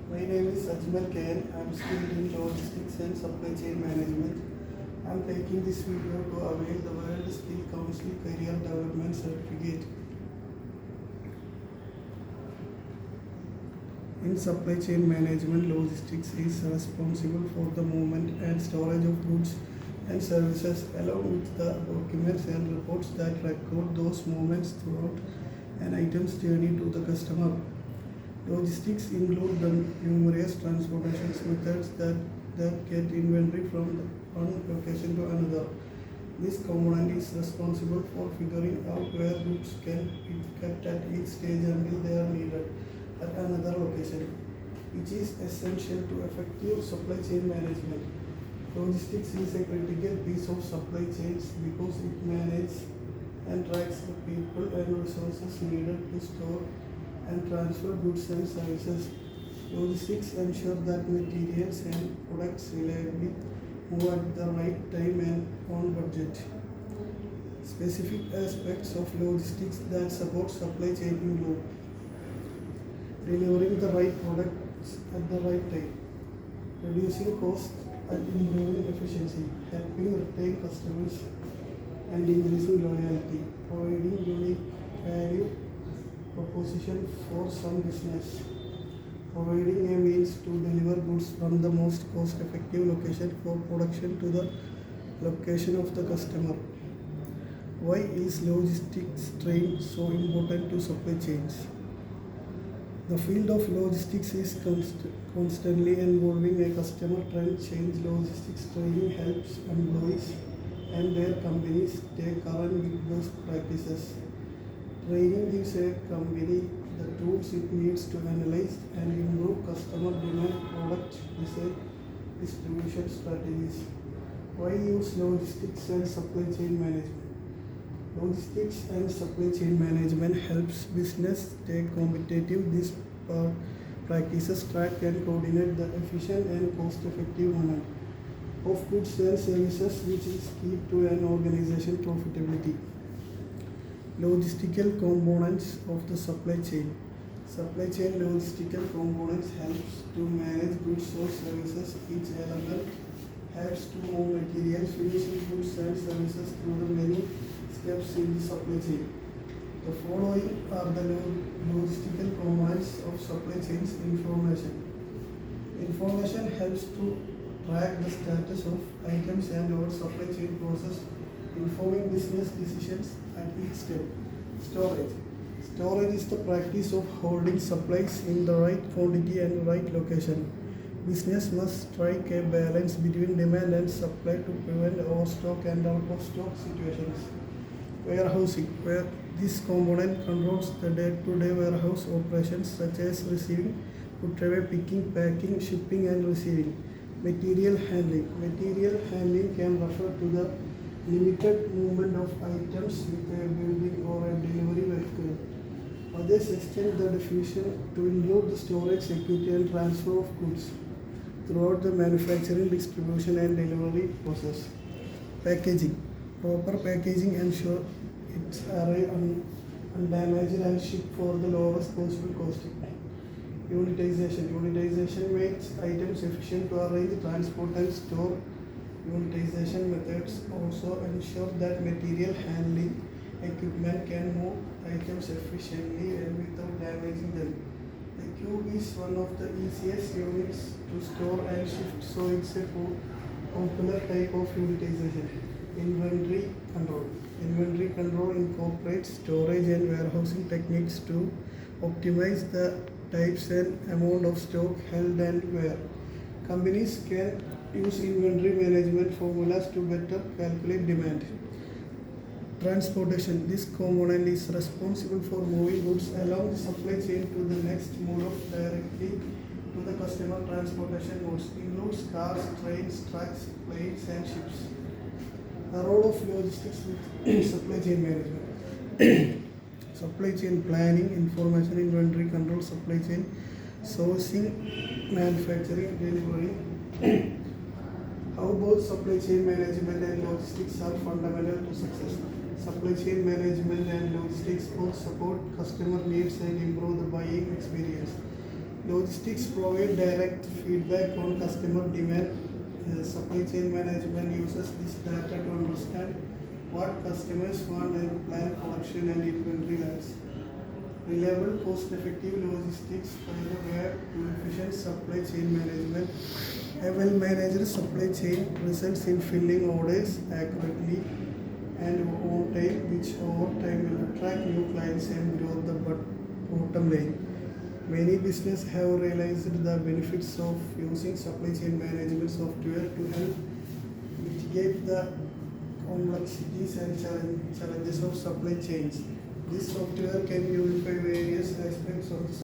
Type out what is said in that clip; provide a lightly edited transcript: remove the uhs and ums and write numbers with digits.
My name is Ajmal KN. I am skilled in logistics and supply chain management. I am taking this video to avail the WSC Council Career Development Certificate. In supply chain management, logistics is responsible for the movement and storage of goods and services along with the documents and reports that record those movements throughout an item's journey to the customer. Logistics include the numerous transportation methods that get inventory from one location to another. This component is responsible for figuring out where goods can be kept at each stage until they are needed at another location, which is essential to effective supply chain management. Logistics is a critical piece of supply chains because it manages and tracks the people and resources needed to store and transfer goods and services. Logistics ensure that materials and products reliably move at the right time and on budget. Specific aspects of logistics that support supply chain include delivering the right products at the right time, reducing costs and improving efficiency, helping retain customers and increasing loyalty, providing unique value proposition for some business, providing a means to deliver goods from the most cost-effective location for production to the location of the customer. Why is logistics training so important to supply chains? The field of logistics is constantly evolving. A customer trend change. Logistics training helps employees and their companies stay current with those practices. Training gives a company the tools it needs to analyze and improve customer demand, product design, distribution strategies. Why use logistics and supply chain management? Logistics and supply chain management helps business stay competitive. These practices track and coordinate the efficient and cost-effective movement of goods and services, which is key to an organization's profitability. Logistical components of the supply chain. Supply chain logistical components helps to manage goods or services. Each element helps to move materials, finishing goods and services through the many steps in the supply chain. The following are the logistical components of supply chain's information. Information helps to track the status of items and our supply chain process, informing business decisions at each step. Storage. Storage is the practice of holding supplies in the right quantity and right location. Business must strike a balance between demand and supply to prevent overstock and out-of-stock situations. Warehousing, where this component controls the day-to-day warehouse operations such as receiving, put away, picking, packing, shipping and receiving. Material handling. Material handling can refer to the limited movement of items with a building or a delivery vehicle. Others extend the definition to include the storage, security and transfer of goods throughout the manufacturing, distribution and delivery process. Packaging. Proper packaging ensures its arrive undamaged and shipped for the lowest possible cost. Unitization. Unitization makes items efficient to arrange, transport and store. Unitization methods also ensure that material handling equipment can move items efficiently and without damaging them. The cube is one of the easiest units to store and shift, so it's a popular type of unitization. Inventory control. Inventory control incorporates storage and warehousing techniques to optimize the types and amount of stock held and where. Companies can use inventory management formulas to better calculate demand. Transportation. This component is responsible for moving goods along the supply chain to the next mode of directly to the customer. Transportation modes includes cars, trains, trucks, planes and ships. The role of logistics with supply chain management. Supply chain planning, information inventory control, supply chain sourcing, manufacturing, delivery. How both supply chain management and logistics are fundamental to success. Supply chain management and logistics both support customer needs and improve the buying experience. Logistics provide direct feedback on customer demand. Supply chain management uses this data to understand what customers want and plan production and inventory levels. Reliable, cost-effective logistics further add to efficient supply chain management. A well-managed supply chain results in filling orders accurately and on time, which over time will attract new clients and grow the bottom line. Many businesses have realized the benefits of using supply chain management software to help mitigate the complexities and challenges of supply chains. This software can unify various aspects of the